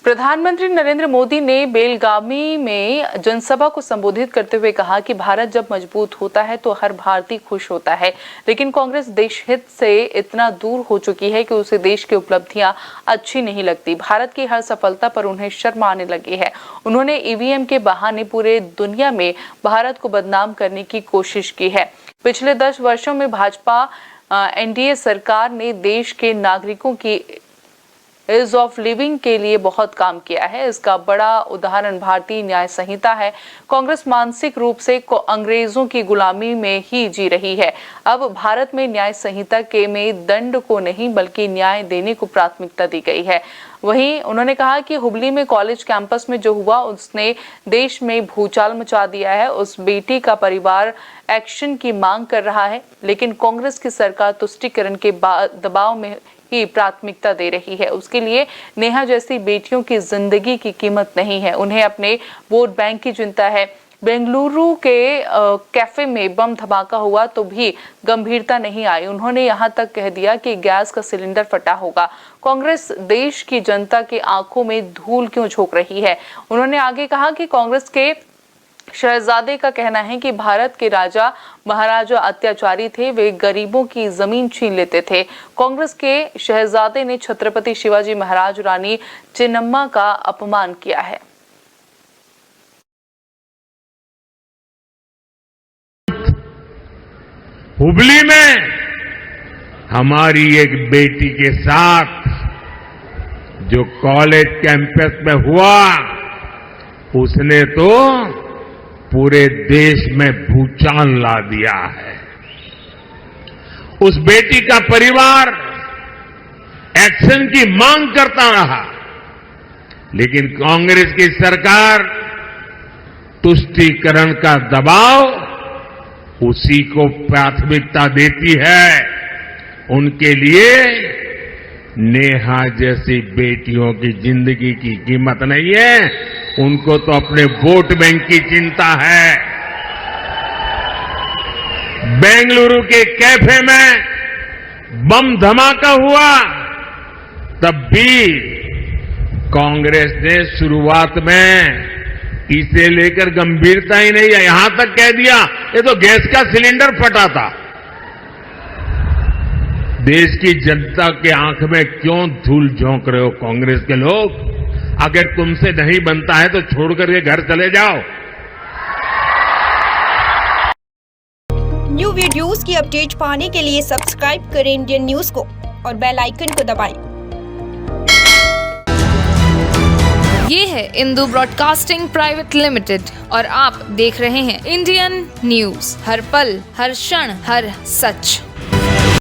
प्रधानमंत्री नरेंद्र मोदी ने बेलगावी में जनसभा को संबोधित करते हुए कहा कि भारत जब मजबूत होता है तो हर भारतीय खुश होता है, लेकिन कांग्रेस देश हित से इतना दूर हो चुकी है कि उसे देश की उपलब्धियां अच्छी नहीं लगती। भारत की हर सफलता पर उन्हें शर्म आने लगी है। उन्होंने ईवीएम के बहाने पूरे दुनिया में भारत को बदनाम करने की कोशिश की है। पिछले 10 वर्षों में भाजपा एनडीए सरकार ने देश के नागरिकों की ईज ऑफ लिविंग के लिए बहुत काम किया है। इसका बड़ा उदाहरण भारतीय न्याय संहिता है। कांग्रेस मानसिक रूप से अंग्रेजों की गुलामी में ही जी रही है। अब भारत में न्याय संहिता के में दंड को नहीं बल्कि न्याय देने को प्राथमिकता दी गई है। वहीं उन्होंने कहा कि हुबली में कॉलेज कैंपस में जो हुआ उसने देश में भूचाल मचा दिया है। उस बेटी का परिवार एक्शन की मांग कर रहा है, लेकिन कांग्रेस की सरकार तुष्टीकरण के दबाव में ही प्राथमिकता दे रही है। उसके लिए नेहा जैसी बेटियों की जिंदगी की कीमत नहीं है, उन्हें अपने वोट बैंक की चिंता है। बेंगलुरु के कैफे में बम धमाका हुआ तो भी गंभीरता नहीं आई। उन्होंने यहां तक कह दिया कि गैस का सिलेंडर फटा होगा। कांग्रेस देश की जनता के आंखों में धूल क्यों झोंक रही है। उन्होंने आगे कहा कि कांग्रेस के शहजादे का कहना है कि भारत के राजा महाराजा अत्याचारी थे, वे गरीबों की जमीन छीन लेते थे। कांग्रेस के शहजादे ने छत्रपति शिवाजी महाराज रानी चेन्नम्मा का अपमान किया है। हुबली में हमारी एक बेटी के साथ जो कॉलेज कैंपस में हुआ, उसने तो पूरे देश में भूचाल ला दिया है। उस बेटी का परिवार एक्शन की मांग करता रहा, लेकिन कांग्रेस की सरकार तुष्टीकरण का दबाव उसी को प्राथमिकता देती है। उनके लिए नेहा जैसी बेटियों की जिंदगी की कीमत नहीं है, उनको तो अपने वोट बैंक की चिंता है। बेंगलुरु के कैफे में बम धमाका हुआ तब भी कांग्रेस ने शुरुआत में इसे लेकर गंभीरता ही नहीं है, यहां तक कह दिया ये तो गैस का सिलेंडर फटा था। देश की जनता के आंख में क्यों धूल झोंक रहे हो कांग्रेस के लोग? अगर तुमसे नहीं बनता है तो छोड़कर के घर चले जाओ। न्यू वीडियोस की अपडेट पाने के लिए सब्सक्राइब करें इंडियन न्यूज को और बेल आइकन को दबाएं। ये है इंदु ब्रॉडकास्टिंग प्राइवेट लिमिटेड और आप देख रहे हैं इंडियन न्यूज, हर पल, हर क्षण, हर सच।